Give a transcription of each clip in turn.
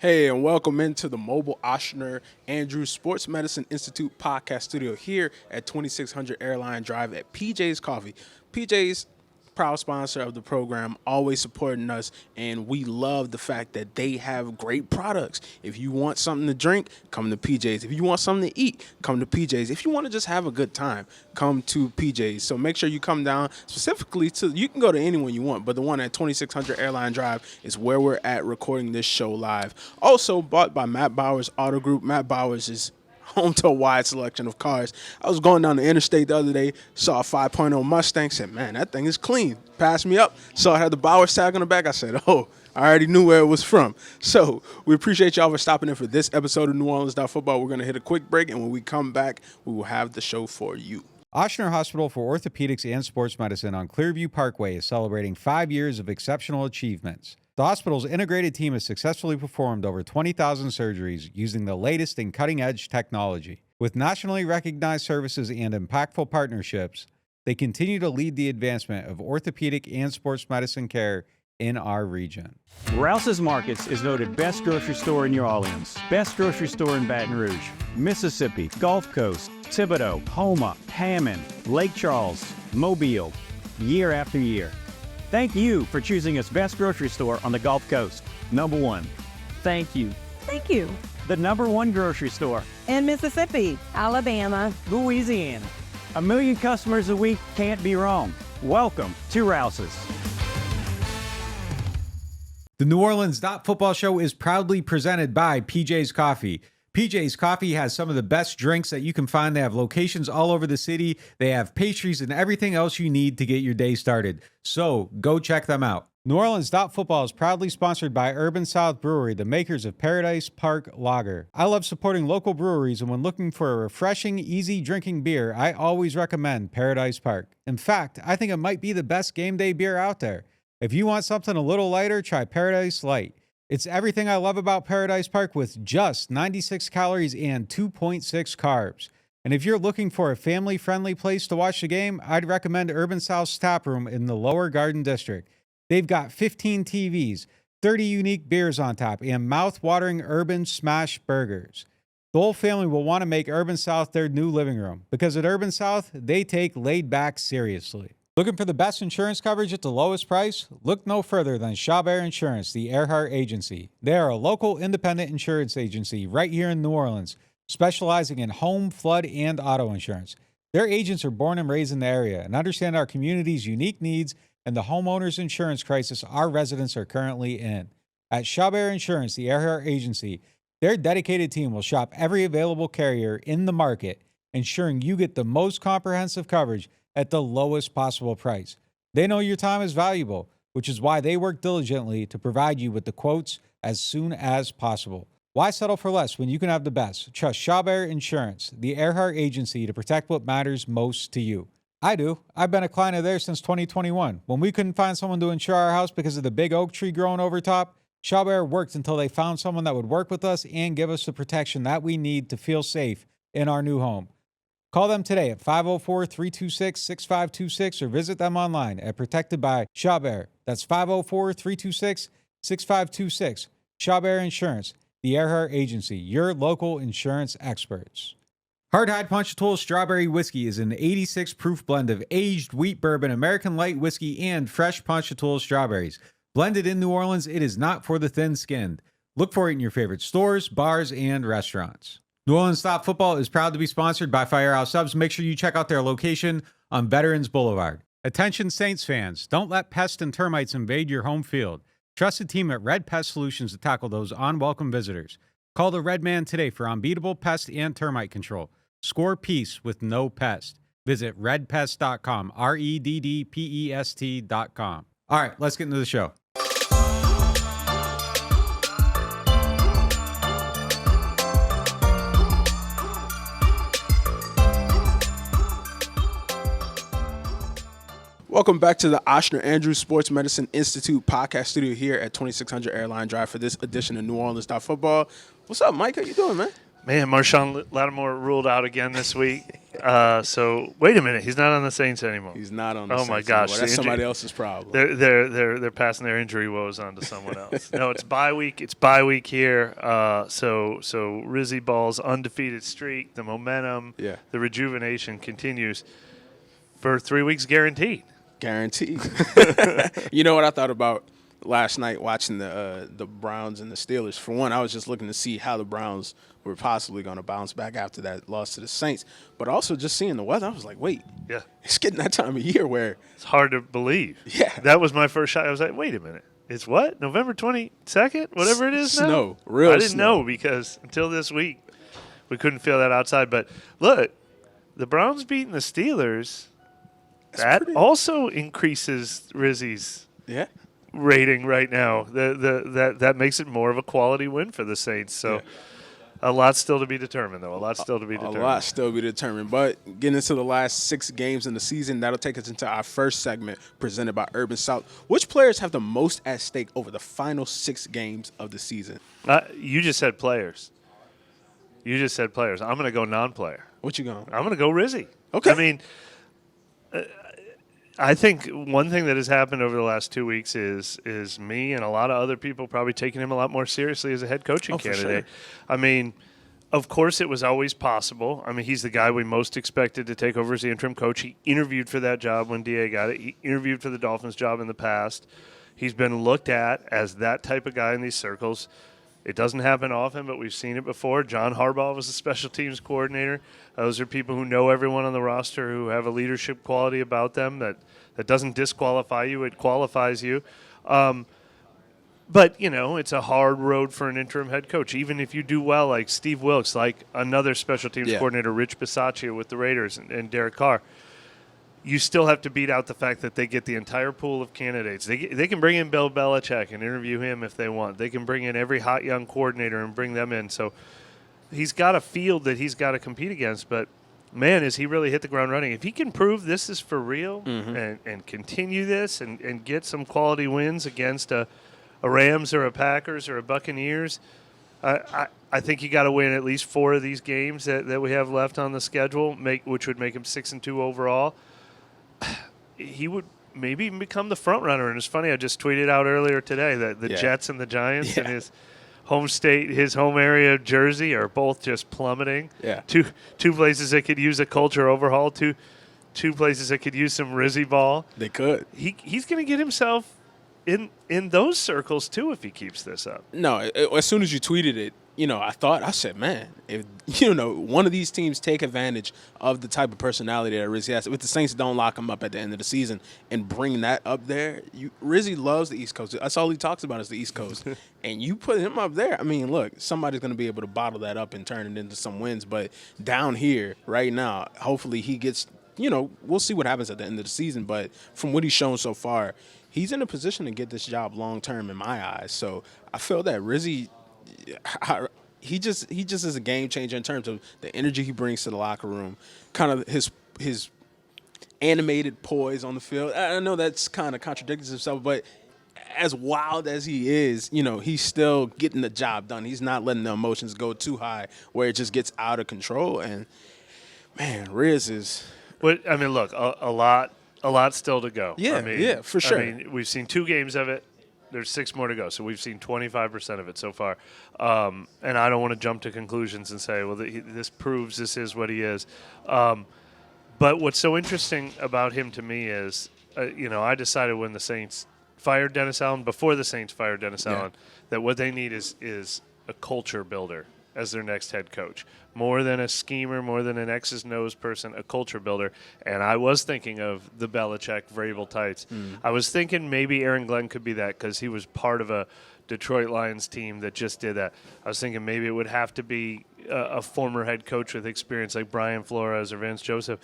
Hey, and welcome into the Mobile Oshner Andrews Sports Medicine Institute podcast studio here at 2600 Airline Drive at PJ's Coffee. PJ's proud sponsor of the program, always supporting us, and we love the fact that they have great products. If you want something to drink, come to PJ's. If you want something to eat, come to PJ's. If you want to just have a good time, come to PJ's. So make sure you come down specifically you can go to anyone you want, but the one at 2600 Airline Drive is where we're at recording this show live. Also bought by Matt Bowers Auto Group. Matt Bowers is home to a wide selection of cars. I was going down the interstate the other day, saw a 5.0 Mustang, said, man, that thing is clean. Passed me up, saw it had the Bowers tag on the back. I said, oh, I already knew where it was from. So we appreciate y'all for stopping in for this episode of NewOrleans.Football. We're going to hit a quick break, and when we come back, we will have the show for you. Oshner Hospital for Orthopedics and Sports Medicine on Clearview Parkway is celebrating 5 years of exceptional achievements. The hospital's integrated team has successfully performed over 20,000 surgeries using the latest in cutting-edge technology. With nationally recognized services and impactful partnerships, they continue to lead the advancement of orthopedic and sports medicine care in our region. Rouse's Markets is voted best grocery store in New Orleans, best grocery store in Baton Rouge, Mississippi, Gulf Coast, Thibodaux, Houma, Hammond, Lake Charles, Mobile, year after year. Thank you for choosing us best grocery store on the Gulf Coast. Number one. Thank you. Thank you. The number one grocery store In Mississippi, Alabama, Louisiana. 1 million customers a week can't be wrong. Welcome to Rouse's. The NewOrleans.Football show is proudly presented by PJ's Coffee. PJ's Coffee has some of the best drinks that you can find. They have locations all over the city. They have pastries and everything else you need to get your day started. So go check them out. NewOrleans.Football is proudly sponsored by Urban South Brewery, the makers of Paradise Park Lager. I love supporting local breweries, and when looking for a refreshing, easy drinking beer, I always recommend Paradise Park. In fact, I think it might be the best game day beer out there. If you want something a little lighter, try Paradise Light. It's everything I love about Paradise Park with just 96 calories and 2.6 carbs. And if you're looking for a family-friendly place to watch the game, I'd recommend Urban South's Tap Room in the Lower Garden District. They've got 15 TVs, 30 unique beers on tap, and mouth-watering urban smash burgers. The whole family will want to make Urban South their new living room, because at Urban South, they take laid back seriously. Looking for the best insurance coverage at the lowest price? Look no further than Chabert Insurance, the Earhart Agency. They are a local independent insurance agency right here in New Orleans, specializing in home, flood, and auto insurance. Their agents are born and raised in the area and understand our community's unique needs and the homeowners insurance crisis our residents are currently in. At Chabert Insurance, the Earhart Agency, their dedicated team will shop every available carrier in the market, ensuring you get the most comprehensive coverage at the lowest possible price. They know your time is valuable, which is why they work diligently to provide you with the quotes as soon as possible. Why settle for less when you can have the best? Trust Chabert Insurance, the Earhart Agency, to protect what matters most to you. I do. I've been a client of theirs since 2021. When we couldn't find someone to insure our house because of the big oak tree growing over top, Chabert worked until they found someone that would work with us and give us the protection that we need to feel safe in our new home. Call them today at 504-326-6526 or visit them online at Protected by Chabert. That's 504-326-6526. Chabert Insurance, the Earhart Agency, your local insurance experts. Hardhide Ponchatoula Strawberry Whiskey is an 86 proof blend of aged wheat bourbon, American light whiskey, and fresh Ponchatoula strawberries. Blended in New Orleans, it is not for the thin-skinned. Look for it in your favorite stores, bars, and restaurants. NewOrleans.Football is proud to be sponsored by Firehouse Subs. Make sure you check out their location on Veterans Boulevard. Attention Saints fans, don't let pests and termites invade your home field. Trust the team at Red Pest Solutions to tackle those unwelcome visitors. Call the Red Man today for unbeatable pest and termite control. Score peace with no pest. Visit redpest.com, REDDPEST.com. All right, let's get into the show. Welcome back to the Oshner Andrews Sports Medicine Institute podcast studio here at 2600 Airline Drive for this edition of NewOrleans.Football. What's up, Mike? How you doing, man? Man, Marshawn Lattimore ruled out again this week. So wait a minute, he's not on the Saints anymore. He's not on the Saints. Oh my gosh, anymore. That's somebody else's problem. They're passing their injury woes on to someone else. No, it's bye week. It's bye week here. So Rizzy Ball's undefeated streak, the momentum, the rejuvenation continues for 3 weeks guaranteed. Guaranteed. You know what I thought about last night watching the Browns and the Steelers? For one, I was just looking to see how the Browns were possibly going to bounce back after that loss to the Saints. But also just seeing the weather, I was like, wait, it's getting that time of year where it's hard to believe. Yeah. That was my first shot. I was like, wait a minute. It's what? November 22nd? Whatever it is now? Snow. Real I didn't snow. know because until this week we couldn't feel that outside. But look, the Browns beating the Steelers, that also increases Rizzy's rating right now. That makes it more of a quality win for the Saints. So a lot still to be determined, though. A lot still to be determined. But getting into the last 6 games in the season, that'll take us into our first segment presented by Urban South. Which players have the most at stake over the final 6 games of the season? You just said players. I'm going to go non-player. What you going? I'm going to go Rizzy. Okay. I mean, I think one thing that has happened over the last 2 weeks is me and a lot of other people probably taking him a lot more seriously as a head coaching candidate. Sure. I mean, of course it was always possible. I mean, he's the guy we most expected to take over as the interim coach. He interviewed for that job when DA got it. He interviewed for the Dolphins job in the past. He's been looked at as that type of guy in these circles. It doesn't happen often, but we've seen it before. John Harbaugh was the special teams coordinator. Those are people who know everyone on the roster, who have a leadership quality about them that doesn't disqualify you. It qualifies you. But, it's a hard road for an interim head coach. Even if you do well, like Steve Wilkes, like another special teams coordinator, Rich Bisaccia with the Raiders and Derek Carr, you still have to beat out the fact that they get the entire pool of candidates. They can bring in Bill Belichick and interview him if they want. They can bring in every hot young coordinator and bring them in. So he's got a field that he's got to compete against. But, man, has he really hit the ground running. If he can prove this is for real and continue this and get some quality wins against a Rams or a Packers or a Buccaneers, I think you got to win at least 4 of these games that we have left on the schedule, which would make him 6-2 overall. He would maybe even become the front runner. And it's funny, I just tweeted out earlier today that the Jets and the Giants in his home state, his home area of Jersey, are both just plummeting. Yeah. Two places that could use a culture overhaul, two places that could use some Rizzy ball. They could. He's going to get himself in those circles too if he keeps this up. No, as soon as you tweeted it, I said, man, if one of these teams take advantage of the type of personality that Rizzy has, if the Saints don't lock him up at the end of the season and bring that up there, Rizzy loves the East Coast. That's all he talks about is the East Coast. And you put him up there, I mean, look, somebody's going to be able to bottle that up and turn it into some wins. But down here right now, hopefully he gets, we'll see what happens at the end of the season. But from what he's shown so far, he's in a position to get this job long term in my eyes. So I feel that Rizzy, he just is a game changer in terms of the energy he brings to the locker room, kind of his animated poise on the field. I know that's kind of contradicts himself, but as wild as he is, he's still getting the job done. He's not letting the emotions go too high where it just gets out of control. And man, Riz is. Look, a lot still to go. Yeah, for sure. We've seen 2 games of it. There's 6 more to go, so we've seen 25% of it so far. And I don't want to jump to conclusions and say, well, this proves this is what he is. But what's so interesting about him to me is, I decided when the Saints fired Dennis Allen, before the Saints fired Dennis Allen, that what they need is a culture builder as their next head coach. More than a schemer, more than an X's and O's person, a culture builder. And I was thinking of the Belichick Vrabel tights. I was thinking maybe Aaron Glenn could be that because he was part of a Detroit Lions team that just did that. I was thinking maybe it would have to be a former head coach with experience like Brian Flores or Vance Joseph.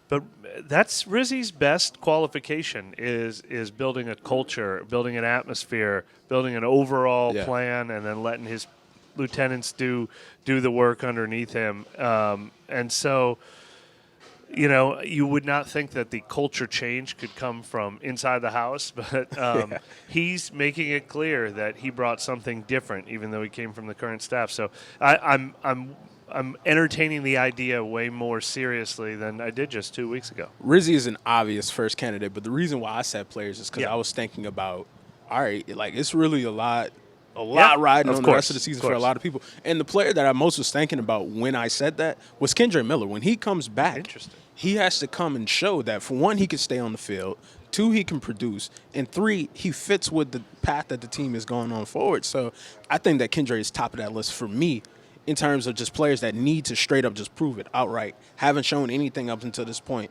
But that's Rizzy's best qualification is building a culture, building an atmosphere, building an overall plan, and then letting his lieutenants do the work underneath him. And so, you would not think that the culture change could come from inside the house, but he's making it clear that he brought something different, even though he came from the current staff. So I'm I'm entertaining the idea way more seriously than I did just 2 weeks ago. Rizzy is an obvious first candidate, but the reason why I said players is because Yeah. I was thinking about, all right, like it's really a lot riding of on course, the rest of the season of for a course. lot of people. And the player that I most was thinking about when I said that was Kendra Miller. When he comes back, Interesting. he has to come and show that, for one, he can stay on the field, 2, he can produce, and 3, he fits with the path that the team is going on forward. So I think that Kendra is top of that list for me in terms of just players that need to straight up just prove it outright. Haven't shown anything up until this point.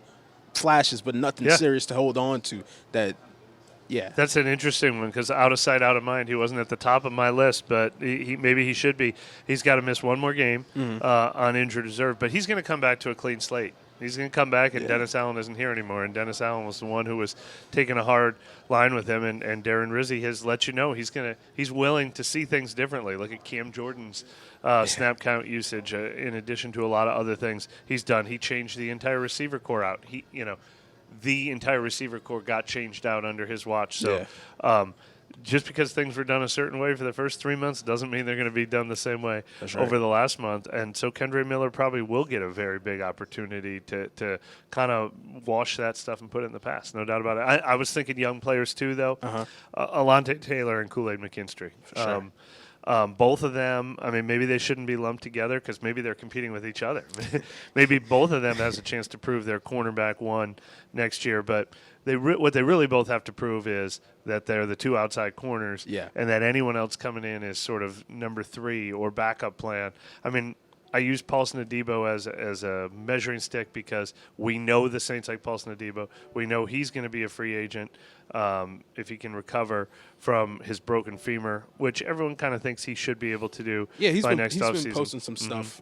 Flashes, but nothing Yeah. serious to hold on to. That's an interesting one because out of sight, out of mind. He wasn't at the top of my list, but maybe he should be. He's got to miss one more game on injured reserve, but he's going to come back to a clean slate. He's going to come back, and Dennis Allen isn't here anymore. And Dennis Allen was the one who was taking a hard line with him. And Darren Rizzi has let you know he's willing to see things differently. Look at Cam Jordan's snap count usage. In addition to a lot of other things he's done, he changed the entire receiver core out. The entire receiver core got changed out under his watch. So just because things were done a certain way for the first 3 months doesn't mean they're going to be done the same way over the last month. And so Kendra Miller probably will get a very big opportunity to kind of wash that stuff and put it in the past. No doubt about it. I was thinking young players too, though. Alontae Taylor and Kool-Aid McKinstry. Both of them, I mean, maybe they shouldn't be lumped together because maybe they're competing with each other. Maybe both of them has a chance to prove their cornerback one next year. But what they really both have to prove is that they're the 2 outside corners and that anyone else coming in is sort of number 3 or backup plan. I mean, I use Paulson Adebo as a measuring stick because we know the Saints like Paulson Adebo. We know he's going to be a free agent if he can recover from his broken femur, which everyone kind of thinks he should be able to do by next offseason. He's been posting some stuff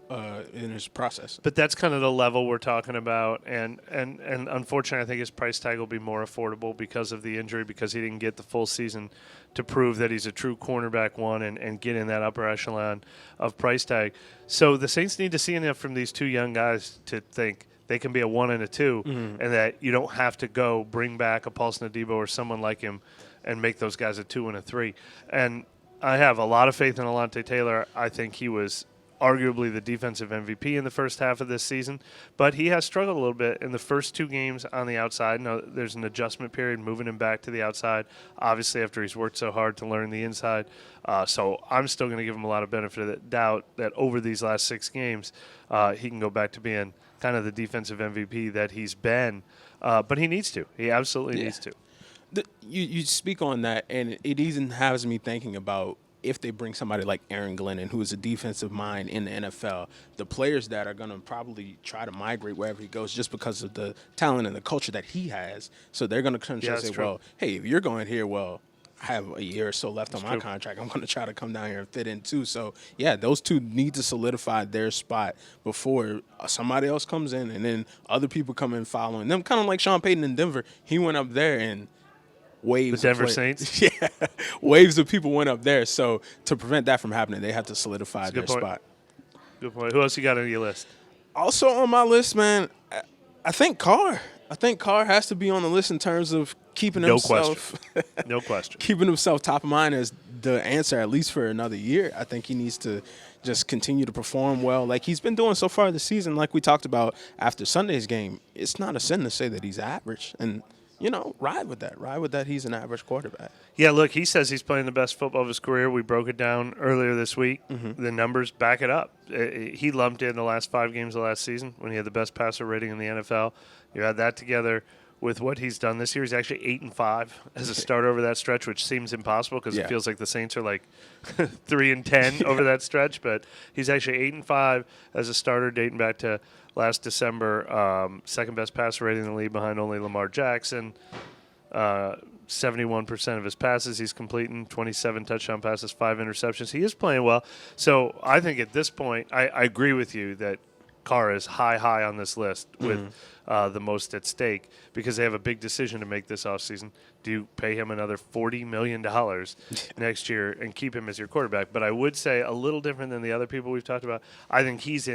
in his process. But that's kind of the level we're talking about. And unfortunately, I think his price tag will be more affordable because of the injury, because he didn't get the full season to prove that he's a true cornerback one and get in that upper echelon of price tag. So the Saints need to see enough from these 2 young guys to think they can be a 1 and a 2 and that you don't have to go bring back a Paulson Adebo or someone like him and make those guys a 2 and a 3. And I have a lot of faith in Alontae Taylor. I think he was arguably the defensive MVP in the first half of this season, but he has struggled a little bit in the first 2 games on the outside. Now, there's an adjustment period moving him back to the outside, obviously after he's worked so hard to learn the inside. So I'm still going to give him a lot of benefit of the doubt that over these last 6 games, he can go back to being kind of the defensive MVP that he's been. But he needs to. He absolutely needs to. You speak on that, and it even has me thinking about if they bring somebody like Aaron Glennon, who is a defensive mind in the NFL, the players that are going to probably try to migrate wherever he goes just because of the talent and the culture that he has. So they're going to come and say, well, hey, if you're going here, well, I have a year or so left on my contract. I'm going to try to come down here and fit in too. So, yeah, those 2 need to solidify their spot before somebody else comes in and then other people come in following them. Kind of like Sean Payton in Denver. He went up there and waves. The Denver Saints? Yeah, waves of people went up there. So to prevent that from happening, they have to solidify their spot. Good point. Who else you got on your list? Also on my list, man, I think Carr. I think Carr has to be on the list in terms of keeping himself No question. keeping himself top of mind as the answer at least for another year. I think he needs to just continue to perform well like he's been doing so far this season. Like we talked about after Sunday's game, it's not a sin to say that he's average. And ride with that. Ride with that. He's an average quarterback. Yeah, look, he says he's playing the best football of his career. We broke it down earlier this week. The numbers back it up. He lumped in the last 5 games of last season when he had the best passer rating in the NFL. You add that together with what he's done this year. He's actually 8-5 as a starter over that stretch, which seems impossible because it feels like the Saints are like 3-10 over that stretch. But he's actually 8-5 as a starter dating back to last December. Second best passer rating in the league behind only Lamar Jackson. 71% of his passes he's completing, 27 touchdown passes, 5 interceptions. He is playing well. So I think at this point, I agree with you that Carr is high on this list with the most at stake because they have a big decision to make this offseason. Do you pay him another $40 million next year and keep him as your quarterback? But I would say a little different than the other people we've talked about. I think he's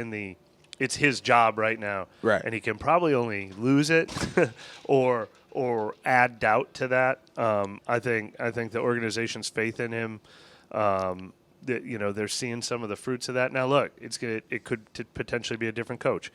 it's his job right now. Right. And he can probably only lose it or add doubt to that. I think the organization's faith in him, they're seeing some of the fruits of that. Now, look, it could potentially be a different coach.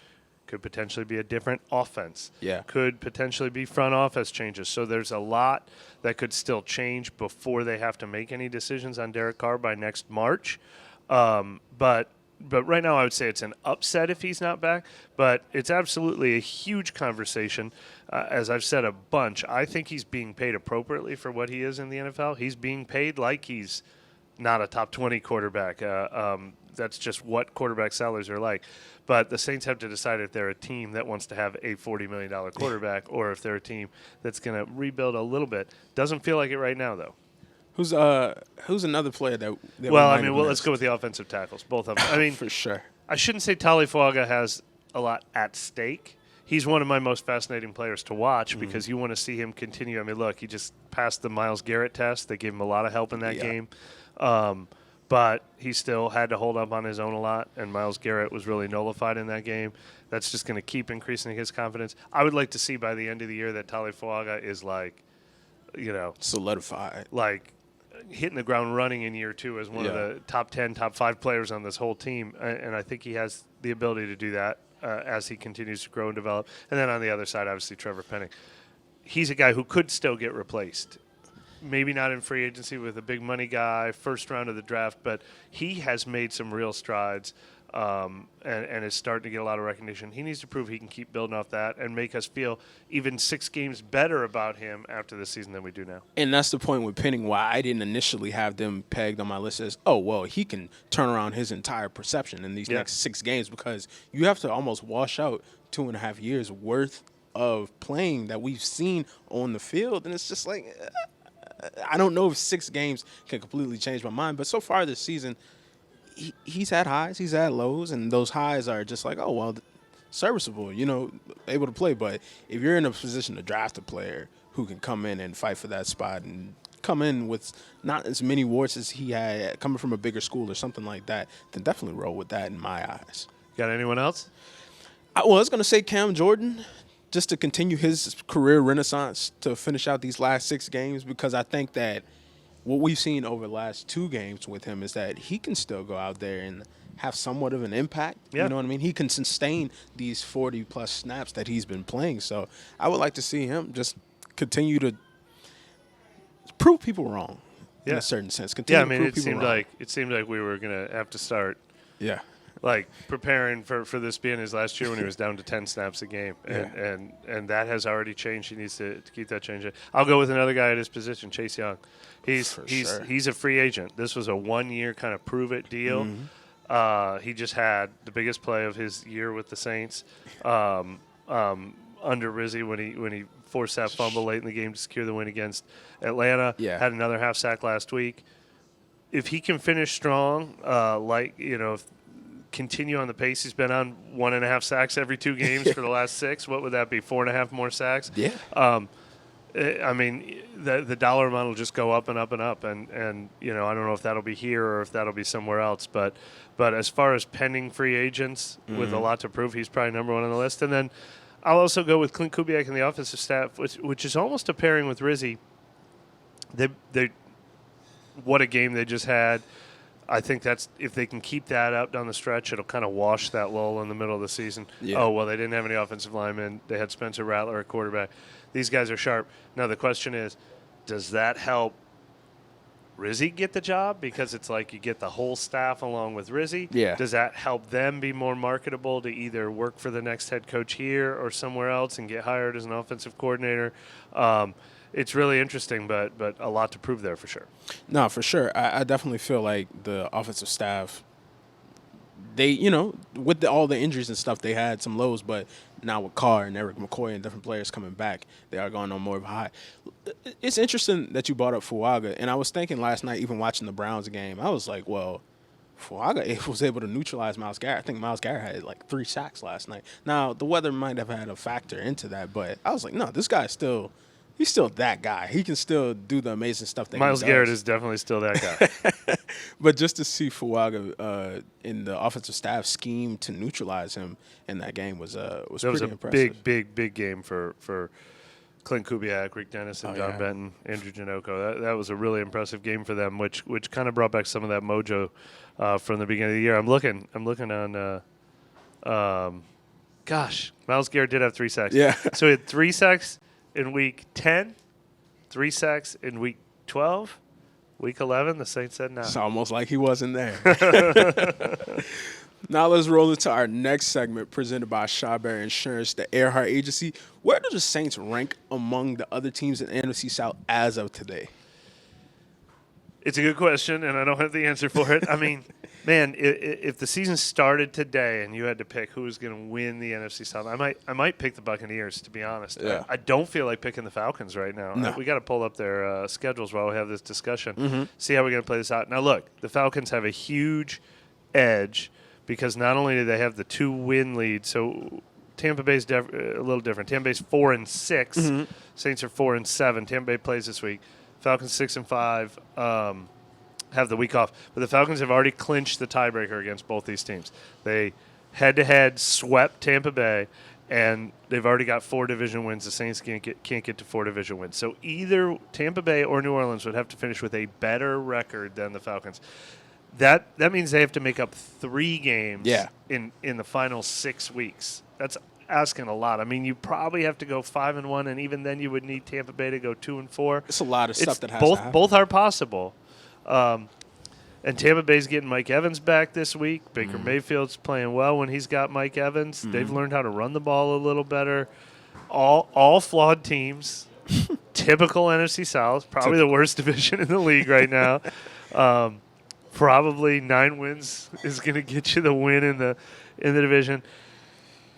Could potentially be a different offense. Yeah. Could potentially be front office changes. So there's a lot that could still change before they have to make any decisions on Derek Carr by next March. But right now I would say it's an upset if he's not back. But it's absolutely a huge conversation. As I've said a bunch, I think he's being paid appropriately for what he is in the NFL. He's being paid like he's not a top 20 quarterback. That's just what quarterback salaries are like. But the Saints have to decide if they're a team that wants to have a $40 million quarterback or if they're a team that's going to rebuild a little bit. Doesn't feel like it right now, though. Who's another player that let's go with the offensive tackles, both of them. I mean, for sure. I shouldn't say Talifuaga has a lot at stake. He's one of my most fascinating players to watch because you want to see him continue. I mean, look, he just passed the Myles Garrett test. They gave him a lot of help in that game. But he still had to hold up on his own a lot, and Myles Garrett was really nullified in that game. That's just going to keep increasing his confidence. I would like to see by the end of the year that Talifuaga is solidified. Like hitting the ground running in year 2 as one of the top 10, top 5 players on this whole team. And I think he has the ability to do that as he continues to grow and develop. And then on the other side, obviously, Trevor Penning. He's a guy who could still get replaced. Maybe not in free agency with a big money guy, first round of the draft, but he has made some real strides and is starting to get a lot of recognition. He needs to prove he can keep building off that and make us feel even 6 games better about him after this season than we do now. And that's the point with Penning, why I didn't initially have them pegged on my list as, he can turn around his entire perception in these next 6 games, because you have to almost wash out 2.5 years worth of playing that we've seen on the field. And it's just like, I don't know if 6 games can completely change my mind, but so far this season, he's had highs, he's had lows, and those highs are just like, serviceable, able to play. But if you're in a position to draft a player who can come in and fight for that spot and come in with not as many warts as he had coming from a bigger school or something like that, then definitely roll with that in my eyes. Got anyone else? I was going to say Cam Jordan, just to continue his career renaissance to finish out these last 6 games, because I think that what we've seen over the last 2 games with him is that he can still go out there and have somewhat of an impact. Yeah. You know what I mean? He can sustain these 40-plus snaps that he's been playing. So I would like to see him just continue to prove people wrong in a certain sense. Continue to prove people wrong. It seemed like we were going to have to start preparing for this being his last year when he was down to 10 snaps a game. And that has already changed. He needs to keep that changing. I'll go with another guy at his position, Chase Young. He's a free agent. This was a 1-year kind of prove-it deal. He just had the biggest play of his year with the Saints under Rizzi when he forced that fumble late in the game to secure the win against Atlanta. Yeah. Had another half sack last week. If he can finish strong, continue on the pace he's been on, 1.5 sacks every 2 games for the last 6, what would that be, 4.5 more sacks? Yeah. I mean, the dollar amount will just go up and up and up, and I don't know if that'll be here or if that'll be somewhere else, but as far as pending free agents with a lot to prove, he's probably number 1 on the list. And then I'll also go with Clint Kubiak and the offensive staff, which is almost a pairing with Rizzi. They what a game they just had. I think that's, if they can keep that up down the stretch, it'll kind of wash that lull in the middle of the season. Yeah. Oh, well, they didn't have any offensive linemen. They had Spencer Rattler at quarterback. These guys are sharp. Now, the question is, does that help Rizzi get the job? Because it's like you get the whole staff along with Rizzi. Yeah. Does that help them be more marketable to either work for the next head coach here or somewhere else and get hired as an offensive coordinator? It's really interesting, but a lot to prove there for sure. No, for sure. I definitely feel like the offensive staff, they, with all the injuries and stuff, they had some lows, but now with Carr and Eric McCoy and different players coming back, they are going on more of a high. It's interesting that you brought up Fuaga, and I was thinking last night, even watching the Browns game, I was like, well, Fuaga was able to neutralize Myles Garrett. I think Myles Garrett had like 3 sacks last night. Now, the weather might have had a factor into that, but I was like, no, this guy's still – he's still that guy. He can still do the amazing stuff that Myles he does. Garrett is definitely still that guy. But just to see Fuaga in the offensive staff scheme to neutralize him in that game was pretty impressive. Big game for Clint Kubiak, Rick Dennis, and John yeah. Benton, Andrew Janocko. That was a really impressive game for them, which kind of brought back some of that mojo from the beginning of the year. I'm looking on. Myles Garrett did have 3 sacks. Yeah. So he had 3 sacks in week 10, 3 sacks in week 12. Week 11, the Saints said no. It's almost like he wasn't there. Now let's roll into our next segment presented by Shawberry Insurance, the Earhart Agency. Where do the Saints rank among the other teams in the NFC South as of today? It's a good question, and I don't have the answer for it. I mean, man, if the season started today and you had to pick who was going to win the NFC South, I might pick the Buccaneers, to be honest. Yeah. I don't feel like picking the Falcons right now. No. We got to pull up their schedules while we have this discussion, see how we're going to play this out. Now, look, the Falcons have a huge edge because not only do they have the 2-win lead, so Tampa Bay's a little different. Tampa Bay's 4-6. Saints are 4-7. Tampa Bay plays this week. Falcons 6-5. Have the week off. But the Falcons have already clinched the tiebreaker against both these teams. They head-to-head swept Tampa Bay, and they've already got 4 division wins. The Saints can't get to 4 division wins. So either Tampa Bay or New Orleans would have to finish with a better record than the Falcons. That means they have to make up 3 games in the final 6 weeks. That's asking a lot. I mean, you probably have to go 5-1, and even then you would need Tampa Bay to go 2-4. It's a lot of stuff that has to happen. Both are possible. And Tampa Bay's getting Mike Evans back this week. Baker Mayfield's playing well when he's got Mike Evans. They've learned how to run the ball a little better. All flawed teams. Typical NFC South. Probably the worst division in the league right now. Probably 9 wins is going to get you the win in the division.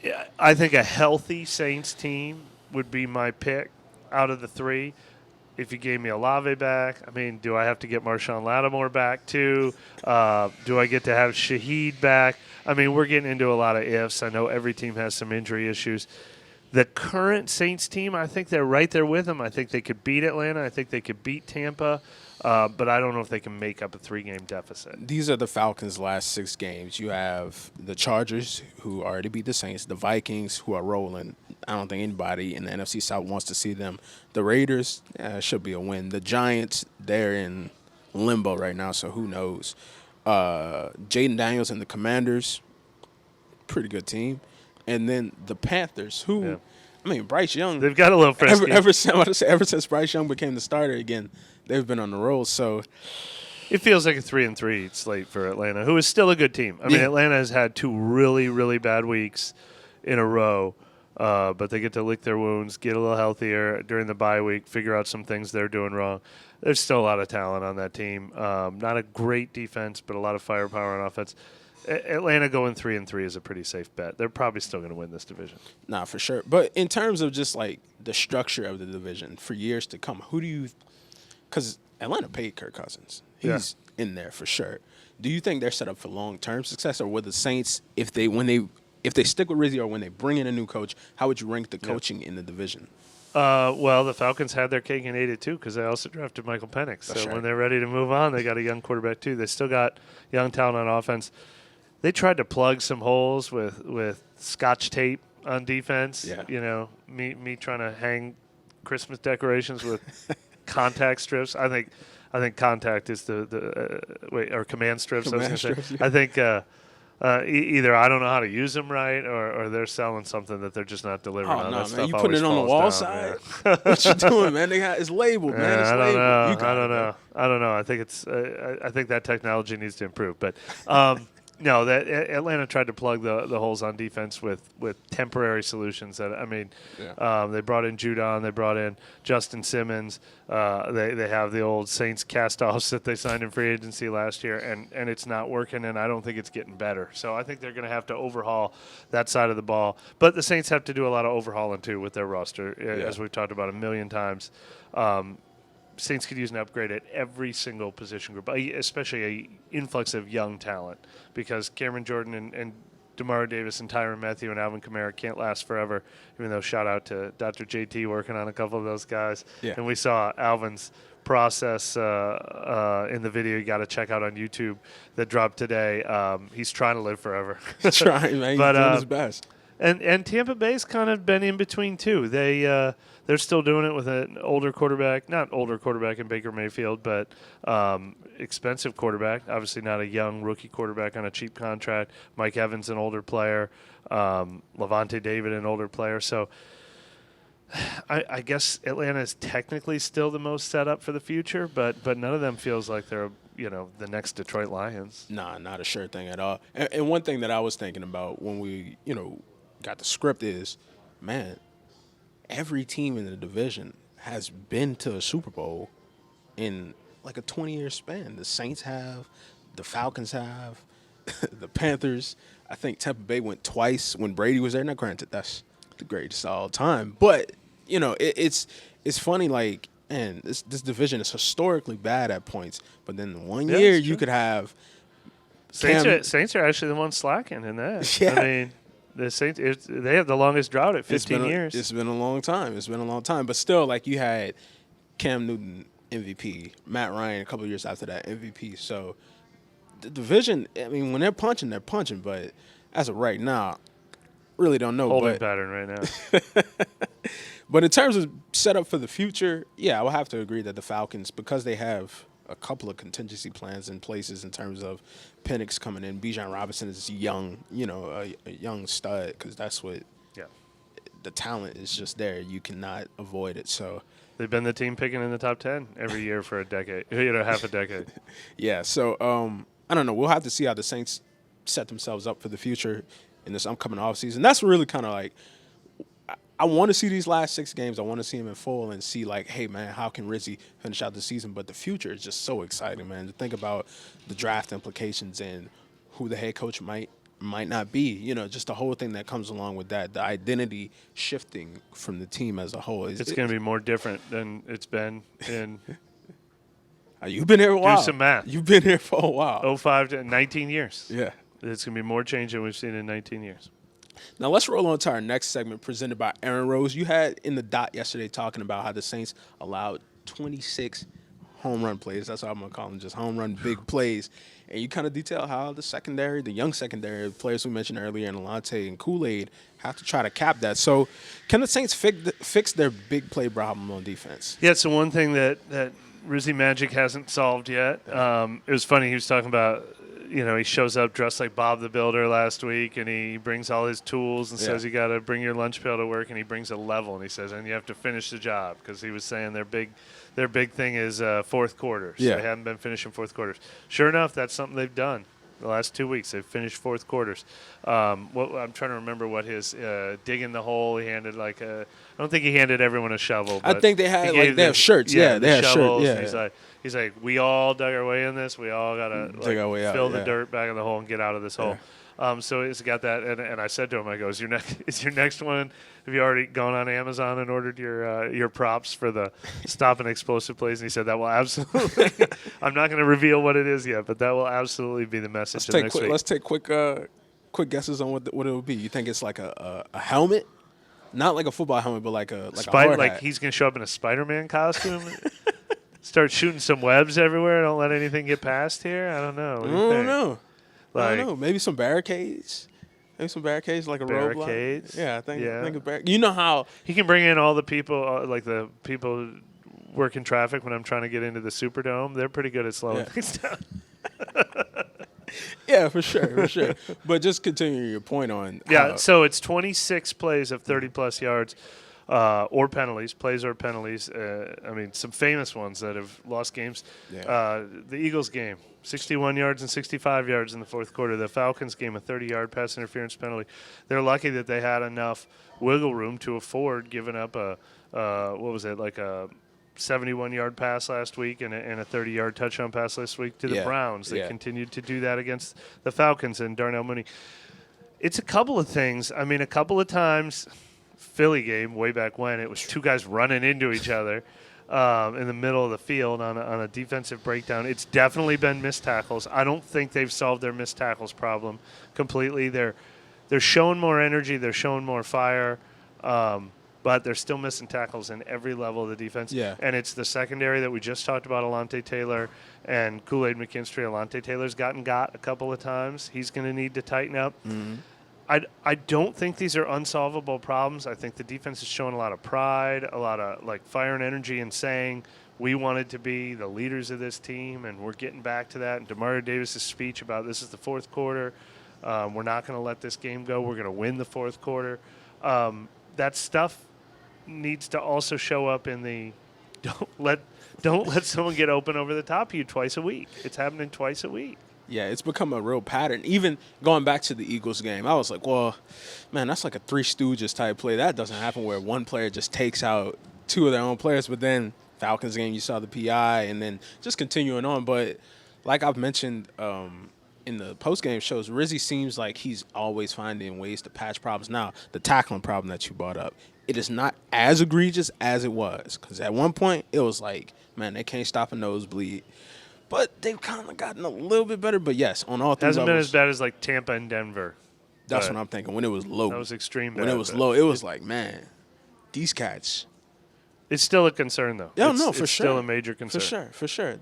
Yeah, I think a healthy Saints team would be my pick out of the 3. If you gave me Olave back, I mean, do I have to get Marshawn Lattimore back too? Do I get to have Shaheed back? I mean, we're getting into a lot of ifs. I know every team has some injury issues. The current Saints team, I think they're right there with them. I think they could beat Atlanta. I think they could beat Tampa. But I don't know if they can make up a 3-game deficit. These are the Falcons' last 6 games. You have the Chargers, who already beat the Saints, the Vikings, who are rolling. I don't think anybody in the NFC South wants to see them. The Raiders, should be a win. The Giants, they're in limbo right now, so who knows. Jaden Daniels and the Commanders, pretty good team. And then the Panthers, who, I mean, Bryce Young. They've got a little frisky. Ever since Bryce Young became the starter again, they've been on the roll. So it feels like a 3-3 slate for Atlanta, who is still a good team. I mean, Atlanta has had 2 really, really bad weeks in a row, but they get to lick their wounds, get a little healthier during the bye week, figure out some things they're doing wrong. There's still a lot of talent on that team. Not a great defense, but a lot of firepower on offense. Atlanta going 3-3 is a pretty safe bet. They're probably still going to win this division. Nah, for sure. But in terms of just like the structure of the division for years to come, who do you – because Atlanta paid Kirk Cousins. He's in there for sure. Do you think they're set up for long-term success, or with the Saints, if they stick with Rizzi or when they bring in a new coach, how would you rank the coaching in the division? Well, the Falcons had their cake and ate it too because they also drafted Michael Penix. So when they're ready to move on, they got a young quarterback too. They still got young talent on offense. They tried to plug some holes with Scotch tape on defense. Yeah. You know, me trying to hang Christmas decorations with contact strips. I think contact is or command strips. I think either I don't know how to use them right, or they're selling something that they're just not delivering on. No, that man, you putting it on the wall side? Yeah. What you doing, man? It's labeled, man. It's labeled. I don't know. I think I think that technology needs to improve, but. No, that Atlanta tried to plug the holes on defense with temporary solutions. That they brought in Judon, they brought in Justin Simmons. They have the old Saints cast-offs that they signed in free agency last year, and it's not working, and I don't think it's getting better. So I think they're going to have to overhaul that side of the ball. But the Saints have to do a lot of overhauling, too, with their roster, as we've talked about a million times. Saints could use an upgrade at every single position group, especially an influx of young talent, because Cameron Jordan and DeMar Davis and Tyrann Mathieu and Alvin Kamara can't last forever, even though shout out to Dr. JT working on a couple of those guys. Yeah. And we saw Alvin's process in the video you got to check out on YouTube that dropped today. He's trying to live forever. He's trying, man. He's doing his best. And Tampa Bay's kind of been in between too. They're still doing it with an older quarterback, not older quarterback in Baker Mayfield, but expensive quarterback. Obviously not a young rookie quarterback on a cheap contract. Mike Evans, an older player. Levante David, an older player. So I guess Atlanta is technically still the most set up for the future, but none of them feels like they're the next Detroit Lions. Nah, not a sure thing at all. And one thing that I was thinking about when we got the script is, man, every team in the division has been to a Super Bowl in like a 20-year span. The Saints have, the Falcons have, the Panthers. I think Tampa Bay went twice when Brady was there. Now, granted, that's the greatest of all time. But, it's funny, like, and this division is historically bad at points. But then one year you could have Saints are actually the ones slacking in that. Yeah. I mean, the Saints, they have the longest drought at 15 years. It's been a long time. But still, like, you had Cam Newton MVP, Matt Ryan a couple of years after that MVP. So the division, I mean, when they're punching. But as of right now, really don't know. Holding pattern right now. But in terms of setup for the future, yeah, I would have to agree that the Falcons, because they have a couple of contingency plans in places in terms of Penix coming in. Bijan Robinson is young, a young stud, because that's what the talent is just there. You cannot avoid it. So they've been the team picking in the top 10 every year for a decade, half a decade. Yeah, so I don't know. We'll have to see how the Saints set themselves up for the future in this upcoming offseason. That's really kind of like, I want to see these last 6 games. I want to see them in full and see, like, hey, man, how can Rizzy finish out the season? But the future is just so exciting, man. To think about the draft implications and who the head coach might not be. Just the whole thing that comes along with that, the identity shifting from the team as a whole. It's going to be more different than it's been in You've been here a while. Do some math. You've been here for a while. 05 to 19 years. Yeah. It's going to be more change than we've seen in 19 years. Now let's roll on to our next segment presented by Aaron Rose. You had in the dot yesterday talking about how the Saints allowed 26 home run plays. That's what I'm going to call them, just home run big plays. And you kind of detail how the young secondary players we mentioned earlier, and Alante and Kool-Aid, have to try to cap that. So can the Saints fix their big play problem on defense? Yeah, it's the one thing that Rizzy Magic hasn't solved yet. It was funny. He was talking about, he shows up dressed like Bob the Builder last week, and he brings all his tools and says you got to bring your lunch pail to work, and he brings a level, and he says, and you have to finish the job, because he was saying their big thing is fourth quarters. Yeah. They haven't been finishing fourth quarters. Sure enough, that's something they've done. The last 2 weeks, they've finished fourth quarters. I'm trying to remember what his digging the hole. He handed I don't think he handed everyone a shovel. But I think they had they have shirts. Yeah, they have shovels. shirts. He's like, we all dug our way in this. We all gotta fill the dirt back in the hole and get out of this hole. So he's got that, and I said to him, I go, is your next one? Have you already gone on Amazon and ordered your props for the stop and explosive plays? And he said that will absolutely. I'm not going to reveal what it is yet, but that will absolutely be the message of next week. Let's take quick guesses on what it would be. You think it's like a helmet, not like a football helmet, but like a hard hat. He's going to show up in a Spider-Man costume. Start shooting some webs everywhere. Don't let anything get past here. I don't know. I don't know. Like, I don't know. Maybe some barricades. Maybe some barricades, like a barricades. roadblock. Yeah, I think you know how he can bring in all the people, like the people working traffic when I'm trying to get into the Superdome. They're pretty good at slowing things down. Yeah, for sure. But just continuing your point on so it's 26 plays of 30-plus yards. Or penalties, plays or penalties. Some famous ones that have lost games. Yeah. The Eagles game, 61 yards and 65 yards in the fourth quarter. The Falcons game, a 30-yard pass interference penalty. They're lucky that they had enough wiggle room to afford giving up a 71-yard pass last week and a 30-yard touchdown pass last week to the Browns. They continued to do that against the Falcons and Darnell Mooney. It's a couple of things. A couple of times – Philly game way back when, it was two guys running into each other in the middle of the field on a defensive breakdown. It's definitely been missed tackles. I don't think they've solved their missed tackles problem completely. They're showing more energy. They're showing more fire. But they're still missing tackles in every level of the defense. Yeah. And it's the secondary that we just talked about, Alante Taylor and Kool-Aid McKinstry. Alante Taylor's got a couple of times. He's going to need to tighten up. Mm-hmm. I don't think these are unsolvable problems. I think the defense is showing a lot of pride, a lot of like fire and energy in saying we wanted to be the leaders of this team, and we're getting back to that. And DeMario Davis' speech about this is the fourth quarter. We're not going to let this game go. We're going to win the fourth quarter. That stuff needs to also show up in the don't let someone get open over the top of you twice a week. It's happening twice a week. Yeah, it's become a real pattern. Even going back to the Eagles game, I was like, well, man, that's like a Three Stooges type play. That doesn't happen where one player just takes out two of their own players. But then Falcons game, you saw the PI, and then just continuing on. But like I've mentioned in the post-game shows, Rizzy seems like he's always finding ways to patch problems. Now, the tackling problem that you brought up, it is not as egregious as it was. Because at one point, it was like, man, they can't stop a nosebleed. But they've kind of gotten a little bit better. But, yes, on all three levels. Hasn't been as bad as, like, Tampa and Denver. That's what I'm thinking. When it was low. That was extreme bad. When it was low, it was like, man, these cats. It's still a concern, though. Yeah, it's no, for sure. It's still a major concern. For sure.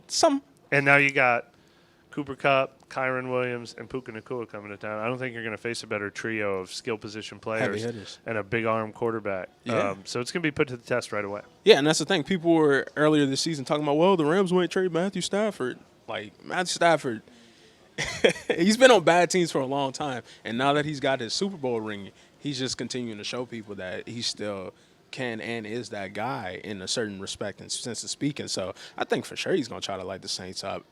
And now you got Cooper Kupp, Kyron Williams, and Puka Nacua coming to town. I don't think you're going to face a better trio of skill position players and a big-arm quarterback. Yeah. So it's going to be put to the test right away. Yeah, and that's the thing. People were earlier this season talking about, well, the Rams won't trade Matthew Stafford. Like, Matthew Stafford, he's been on bad teams for a long time. And now that he's got his Super Bowl ring, he's just continuing to show people that he still can and is that guy in a certain respect and sense of speaking. So I think for sure he's going to try to light the Saints up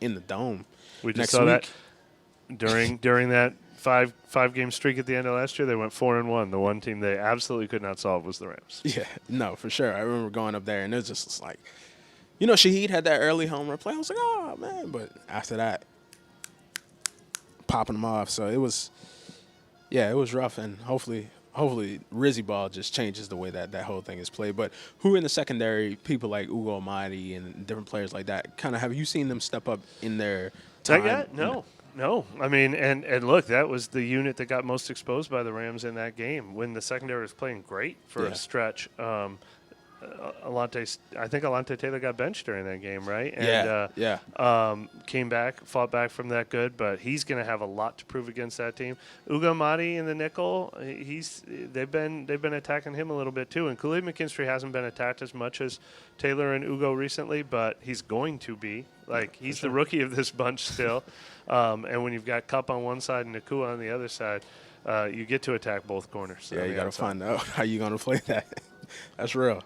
in the Dome. We just next saw week. that during that five-game streak at the end of last year. They went 4-1. The one team they absolutely could not solve was the Rams. Yeah, no, for sure. I remember going up there, and it was just like, Shaheed had that early home run play. I was like, oh, man. But after that, popping them off. So it was rough. And hopefully Rizzy Ball just changes the way that whole thing is played. But who in the secondary, people like Ugo Amadi and different players like that, kind of have you seen them step up in their time? No. I mean, and look, that was the unit that got most exposed by the Rams in that game when the secondary was playing great for a stretch. I think Alontae Taylor got benched during that game, right? And, came back, fought back from that good, but he's going to have a lot to prove against that team. Ugo Amadi in the nickel, they've been attacking him a little bit too, and Khalid McKinstry hasn't been attacked as much as Taylor and Ugo recently, but he's going to be. Like, he's the rookie of this bunch still. And when you've got Kupp on one side and Nacua on the other side, you get to attack both corners. Yeah, you got to find out how you're going to play that. That's real.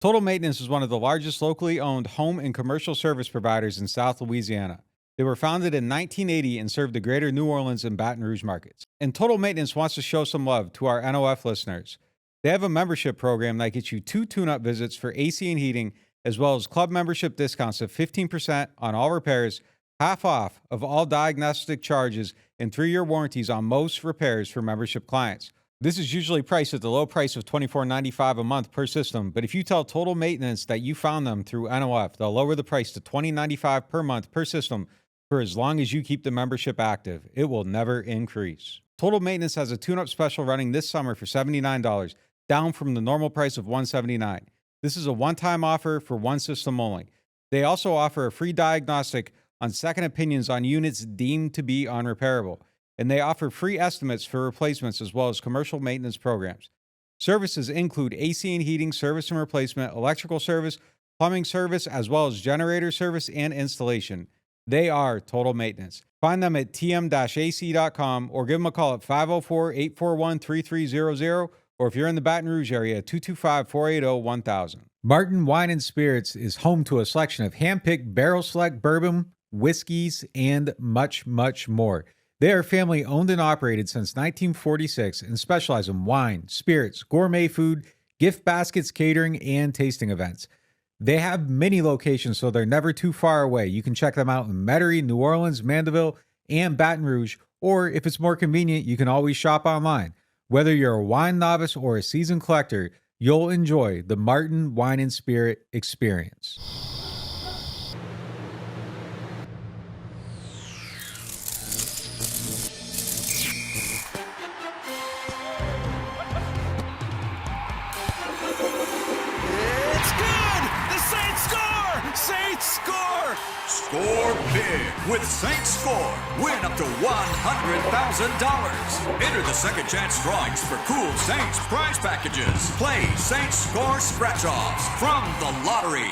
Total Maintenance is one of the largest locally owned home and commercial service providers in South Louisiana. They were founded in 1980 and serve the greater New Orleans and Baton Rouge markets. And Total Maintenance wants to show some love to our NOF listeners. They have a membership program that gets you 2 tune-up visits for AC and heating, as well as club membership discounts of 15% on all repairs, half off of all diagnostic charges, and 3-year warranties on most repairs for membership clients. This is usually priced at the low price of $24.95 a month per system, but if you tell Total Maintenance that you found them through NOF, they'll lower the price to $20.95 per month per system for as long as you keep the membership active. It will never increase. Total Maintenance has a tune-up special running this summer for $79, down from the normal price of $179. This is a one-time offer for one system only. They also offer a free diagnostic on second opinions on units deemed to be unrepairable. And they offer free estimates for replacements as well as commercial maintenance programs. Services include AC and heating service and replacement, electrical service, plumbing service, as well as generator service and installation. They are Total Maintenance. Find them at tm-ac.com or give them a call at 504-841-3300, or if you're in the Baton Rouge area, 225-480-1000. Martin Wine and Spirits is home to a selection of hand-picked barrel select bourbon, whiskeys, and much, much more. They are family owned and operated since 1946 and specialize in wine, spirits, gourmet food, gift baskets, catering, and tasting events. They have many locations, so they're never too far away. You can check them out in Metairie, New Orleans, Mandeville, and Baton Rouge, or if it's more convenient, you can always shop online. Whether you're a wine novice or a seasoned collector, you'll enjoy the Martin Wine and Spirit experience. It's good! The Saints score! Saints score! smart. Score big with Saints Score. Win up to $100,000. Enter the second chance drawings for cool Saints prize packages. Play Saints Score scratch-offs from the lottery.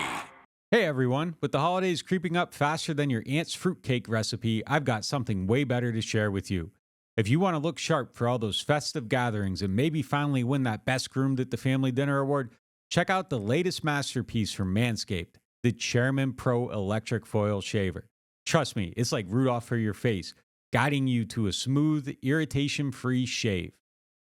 Hey everyone, with the holidays creeping up faster than your aunt's fruitcake recipe, I've got something way better to share with you. If you want to look sharp for all those festive gatherings and maybe finally win that Best Groomed at the Family Dinner Award, check out the latest masterpiece from Manscaped, the Chairman Pro Electric Foil Shaver. Trust me, it's like Rudolph for your face, guiding you to a smooth, irritation-free shave.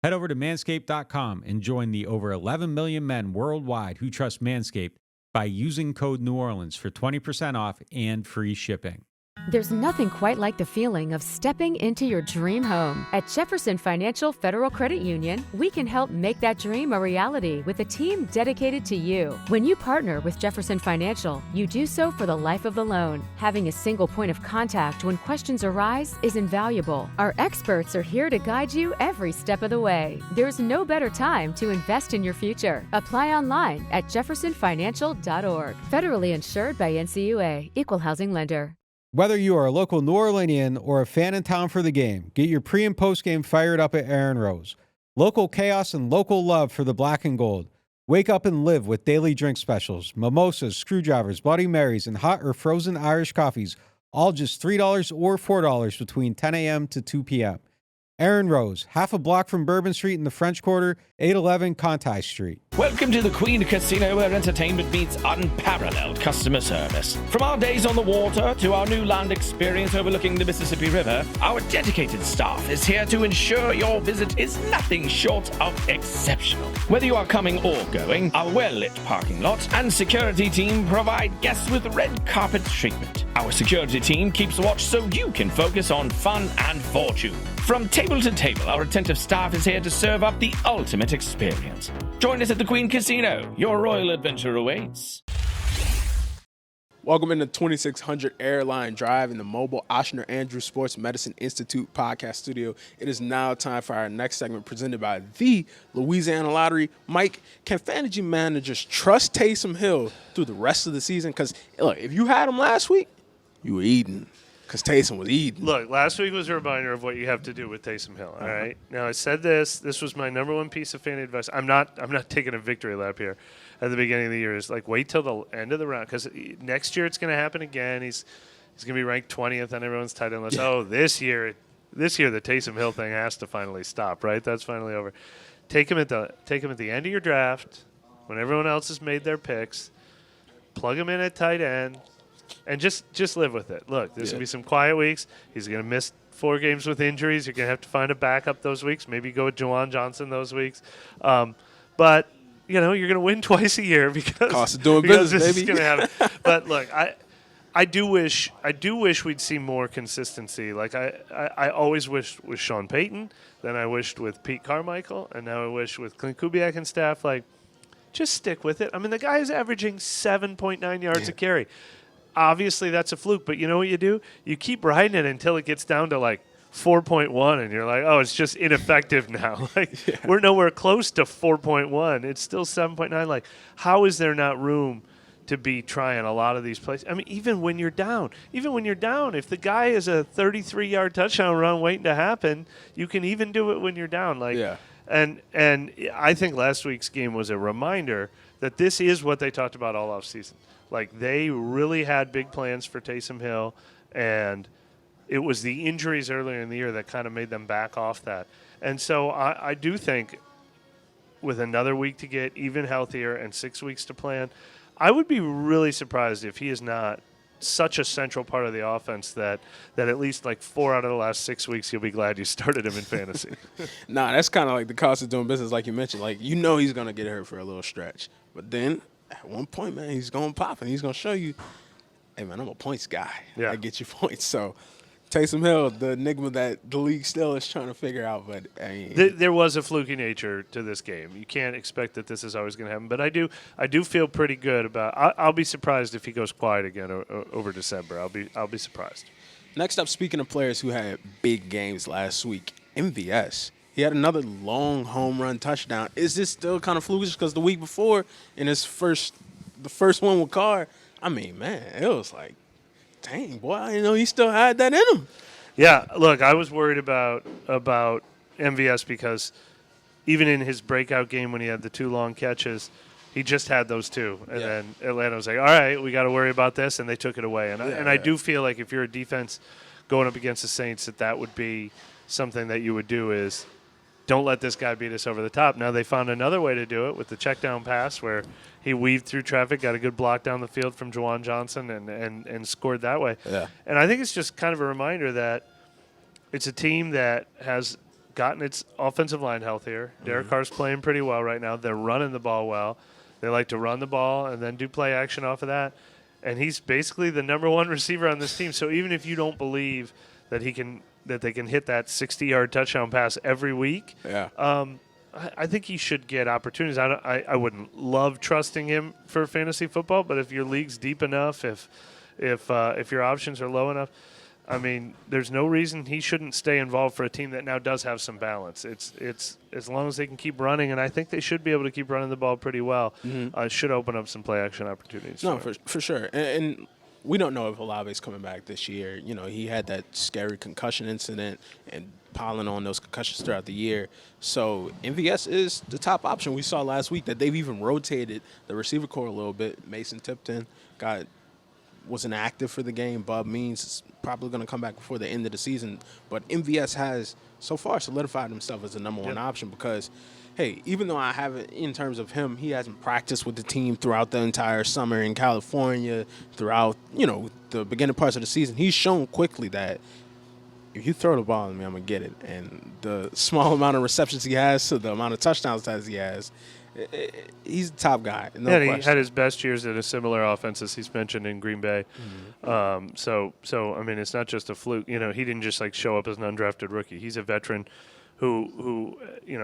Head over to manscaped.com and join the over 11 million men worldwide who trust Manscaped by using code NewOrleans for 20% off and free shipping. There's nothing quite like the feeling of stepping into your dream home. At Jefferson Financial Federal Credit Union, we can help make that dream a reality with a team dedicated to you. When you partner with Jefferson Financial, you do so for the life of the loan. Having a single point of contact when questions arise is invaluable. Our experts are here to guide you every step of the way. There's no better time to invest in your future. Apply online at jeffersonfinancial.org. Federally insured by NCUA, Equal Housing Lender. Whether you are a local New Orleanian or a fan in town for the game, get your pre- and post-game fired up at Aaron Rose. Local chaos and local love for the black and gold. Wake up and live with daily drink specials, mimosas, screwdrivers, Bloody Marys, and hot or frozen Irish coffees, all just $3 or $4 between 10 a.m. to 2 p.m. Aaron Rose, half a block from Bourbon Street in the French Quarter, 811 Conti Street. Welcome to the Queen Casino, where entertainment meets unparalleled customer service. From our days on the water to our new land experience overlooking the Mississippi River, our dedicated staff is here to ensure your visit is nothing short of exceptional. Whether you are coming or going, our well-lit parking lot and security team provide guests with red carpet treatment. Our security team keeps watch so you can focus on fun and fortune. From table to table, our attentive staff is here to serve up the ultimate experience. Join us at the Queen Casino. Your royal adventure awaits. Welcome into 2600 Airline Drive in the mobile Ochsner Andrew Sports Medicine Institute podcast studio. It is now time for our next segment presented by the Louisiana Lottery. Mike, can fantasy managers trust Taysom Hill through the rest of the season? Because, look, if you had him last week, you were eating. Because Taysom was eating. Look, last week was a reminder of what you have to do with Taysom Hill. All right. Now I said this. This was my number one piece of fantasy advice. I'm not taking a victory lap here at the beginning of the year. It's like wait till the end of the round because next year it's going to happen again. He's going to be ranked 20th on everyone's tight end list. Yeah. Oh, this year the Taysom Hill thing has to finally stop. Right. That's finally over. Take him at the end of your draft when everyone else has made their picks. Plug him in at tight end. And just live with it. Look, there's going to be some quiet weeks. He's going to miss 4 games with injuries. You're going to have to find a backup those weeks. Maybe go with Juwan Johnson those weeks. But, you're going to win twice a year because cost of doing business, this baby. is going to happen. But, look, I do wish we'd see more consistency. Like, I always wished with Sean Payton, then I wished with Pete Carmichael, and now I wish with Clint Kubiak and staff, like, just stick with it. I mean, the guy is averaging 7.9 yards a carry. Obviously, that's a fluke, but you know what you do? You keep riding it until it gets down to like 4.1, and you're like, oh, it's just ineffective now. We're nowhere close to 4.1. It's still 7.9. Like, how is there not room to be trying a lot of these plays? I mean, even when you're down, if the guy is a 33-yard touchdown run waiting to happen, you can even do it when you're down. And I think last week's game was a reminder that this is what they talked about all offseason. Like, they really had big plans for Taysom Hill, and it was the injuries earlier in the year that kind of made them back off that. And so I do think with another week to get even healthier and 6 weeks to plan, I would be really surprised if he is not such a central part of the offense that at least like 4 out of the last 6 weeks you'll be glad you started him in fantasy. Nah, that's kind of like the cost of doing business, like you mentioned. Like, he's going to get hurt for a little stretch. But then at one point, man, he's going to pop and he's going to show you, hey, man, I'm a points guy. Yeah. I get you points. So Taysom Hill, the enigma that the league still is trying to figure out. But I mean, there was a fluky nature to this game. You can't expect that this is always going to happen. But I do feel pretty good about. I'll be surprised if he goes quiet again over December. I'll be surprised. Next up, speaking of players who had big games last week, MVS. He had another long home run touchdown. Is this still kind of flukish? Because the week before, in the first one with Carr, I mean, man, it was like dang, boy, I didn't know he still had that in him. Yeah, look, I was worried about MVS because even in his breakout game when he had the 2 long catches, he just had those 2. And then Atlanta was like, all right, we got to worry about this, and they took it away. And I do feel like if you're a defense going up against the Saints, that would be something that you would do is don't let this guy beat us over the top. Now they found another way to do it with the check down pass where he weaved through traffic, got a good block down the field from Juwan Johnson and scored that way. Yeah. And I think it's just kind of a reminder that it's a team that has gotten its offensive line healthier. Derek Carr's playing pretty well right now. They're running the ball well. They like to run the ball and then do play action off of that. And he's basically the number 1 receiver on this team. So even if you don't believe that they can hit that 60-yard touchdown pass every week, I think he should get opportunities. I wouldn't love trusting him for fantasy football, but if your league's deep enough, if your options are low enough, I mean, there's no reason he shouldn't stay involved for a team that now does have some balance. It's as long as they can keep running, and I think they should be able to keep running the ball pretty well. Should open up some play action opportunities. No, for sure. And we don't know if Olave's coming back this year. You know, he had that scary concussion incident and piling on those concussions throughout the year. So MVS is the top option. We saw last week that they've even rotated the receiver core a little bit. Mason Tipton wasn't active for the game. Bob Means is probably going to come back before the end of the season. But MVS has so far solidified himself as the number 1 option because, hey, even though I haven't, in terms of him, he hasn't practiced with the team throughout the entire summer in California, throughout, the beginning parts of the season, he's shown quickly that if you throw the ball at me, I'm going to get it. And the small amount of receptions he has to the amount of touchdowns that he has, he's the top guy. No question. He had his best years at a similar offense as he's mentioned in Green Bay. So I mean, it's not just a fluke. He didn't just show up as an undrafted rookie. He's a veteran who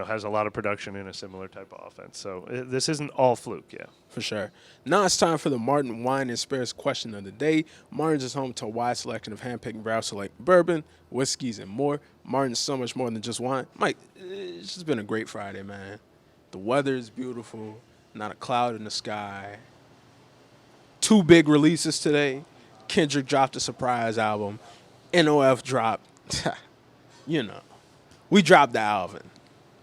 has a lot of production in a similar type of offense. So this isn't all fluke, For sure. Now it's time for the Martin Wine and Spirits question of the day. Martin's is home to a wide selection of hand-picked barrel select bourbon, whiskeys, and more. Martin's so much more than just wine. Mike, it's just been a great Friday, man. The weather is beautiful, not a cloud in the sky. 2 big releases today. Kendrick dropped a surprise album. NOF dropped, we dropped the Alvin.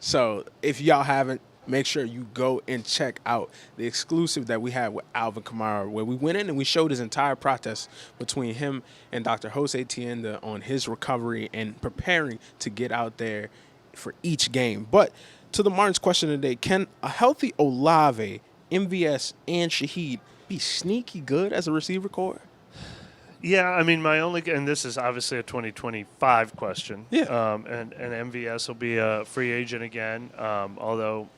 So if y'all haven't, make sure you go and check out the exclusive that we had with Alvin Kamara, where we went in and we showed his entire process between him and Dr. Jose Tienda on his recovery and preparing to get out there for each game. But to the Martin's question today, can a healthy Olave, MVS, and Shaheed be sneaky good as a receiver core? Yeah, I mean, and this is obviously a 2025 question. Yeah. And MVS will be a free agent again, although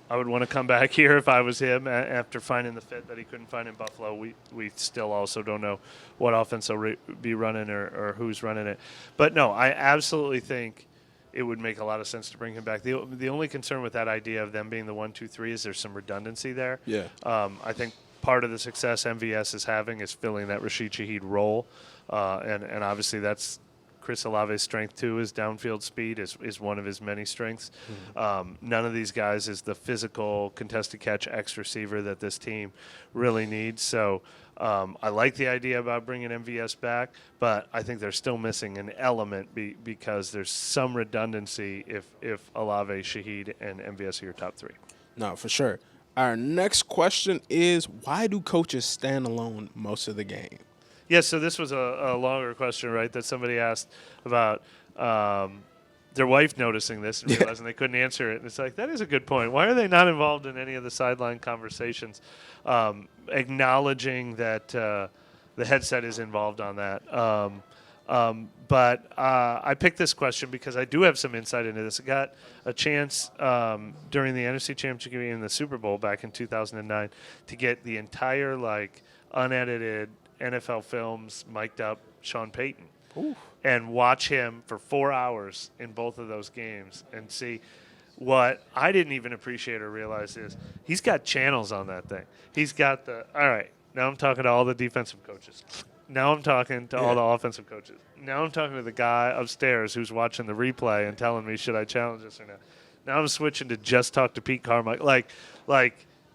I would want to come back here if I was him after finding the fit that he couldn't find in Buffalo. We still also don't know what offense they'll be running or who's running it. But no, I absolutely think it would make a lot of sense to bring him back. The only concern with that idea of them being the 1, 2, 3 is there's some redundancy there. Yeah. I think part of the success MVS is having is filling that Rashid Shaheed role, and obviously that's Chris Olave's strength too. His downfield speed is one of his many strengths. None of these guys is the physical contested catch X receiver that this team really needs. So I like the idea about bringing MVS back, but I think they're still missing an element because there's some redundancy if Olave, Shaheed, and MVS are your top 3. No, for sure. Our next question is, why do coaches stand alone most of the game? Yeah, so this was a longer question, right, that somebody asked about their wife noticing this and realizing they couldn't answer it. And it's like, that is a good point. Why are they not involved in any of the sideline conversations, acknowledging that the headset is involved on that? But I picked this question because I do have some insight into this. I got a chance during the NFC Championship game in the Super Bowl back in 2009 to get the entire, unedited NFL films mic'd up Sean Payton. Ooh. And watch him for 4 hours in both of those games and see what I didn't even appreciate or realize is he's got channels on that thing. He's got all right, now I'm talking to all the defensive coaches. Now I'm talking to all the offensive coaches. Now I'm talking to the guy upstairs who's watching the replay and telling me, should I challenge this or not? Now I'm switching to just talk to Pete Carmichael.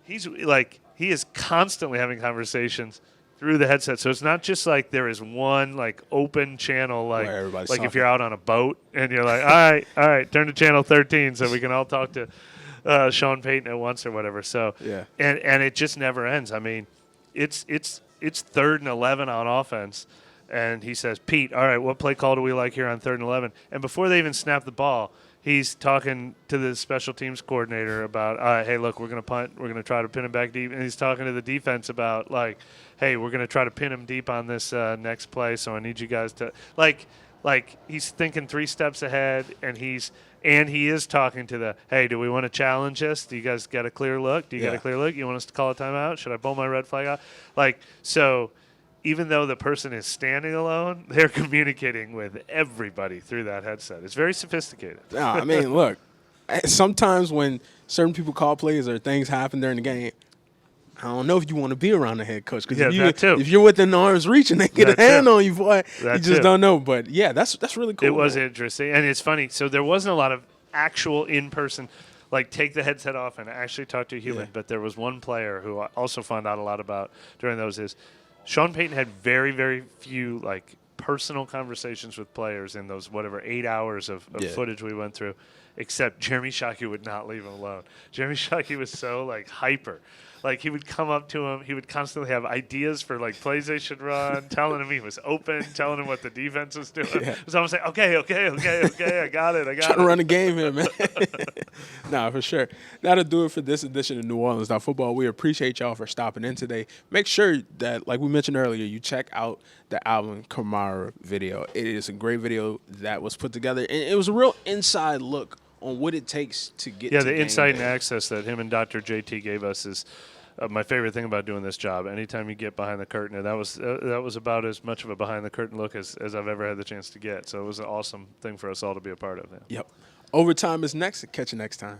He is constantly having conversations through the headset. So it's not just like there is one like open channel, like if you're out on a boat and you're like, all right, turn to channel 13 so we can all talk to Sean Payton at once or whatever. So and it just never ends. I mean, it's 3rd and 11 on offense, and he says, Pete, all right, what play call do we like here on 3rd and 11? And before they even snap the ball, he's talking to the special teams coordinator about, hey, look, we're going to punt. We're going to try to pin him back deep. And he's talking to the defense about, like, hey, we're going to try to pin him deep on this next play, so I need you guys to – like he's thinking 3 steps ahead, and he is talking to the, hey, do we want to challenge this? Do you guys get a clear look? Do you get a clear look? You want us to call a timeout? Should I pull my red flag out? Like, so – even though the person is standing alone, they're communicating with everybody through that headset. It's very sophisticated. No, I mean, look, sometimes when certain people call plays or things happen during the game, I don't know if you want to be around the head coach. Because if you're within arm's reach and they get a hand on you, boy, you just don't know. But, yeah, that's really cool. It was interesting. And it's funny. So there wasn't a lot of actual in-person, like take the headset off and actually talk to a human. But there was one player who I also found out a lot about during those is – Sean Payton had very, very few like personal conversations with players in those 8 hours of footage we went through, except Jeremy Shockey would not leave him alone. Jeremy Shockey was so like hyper. Like he would come up to him, he would constantly have ideas for like plays they should run, telling him he was open, telling him what the defense was doing. It was almost like, okay, I got it. Trying to run the game here, man. Nah, for sure. That'll do it for this edition of NewOrleans.Football. We appreciate y'all for stopping in today. Make sure that, like we mentioned earlier, you check out the Alvin Kamara video. It is a great video that was put together, and it was a real inside look on what it takes to get to the insight and access that him and Dr. JT gave us is my favorite thing about doing this job. Anytime you get behind the curtain, and that was about as much of a behind the curtain look as I've ever had the chance to get. So it was an awesome thing for us all to be a part of. Yep. Overtime is next. Catch you next time.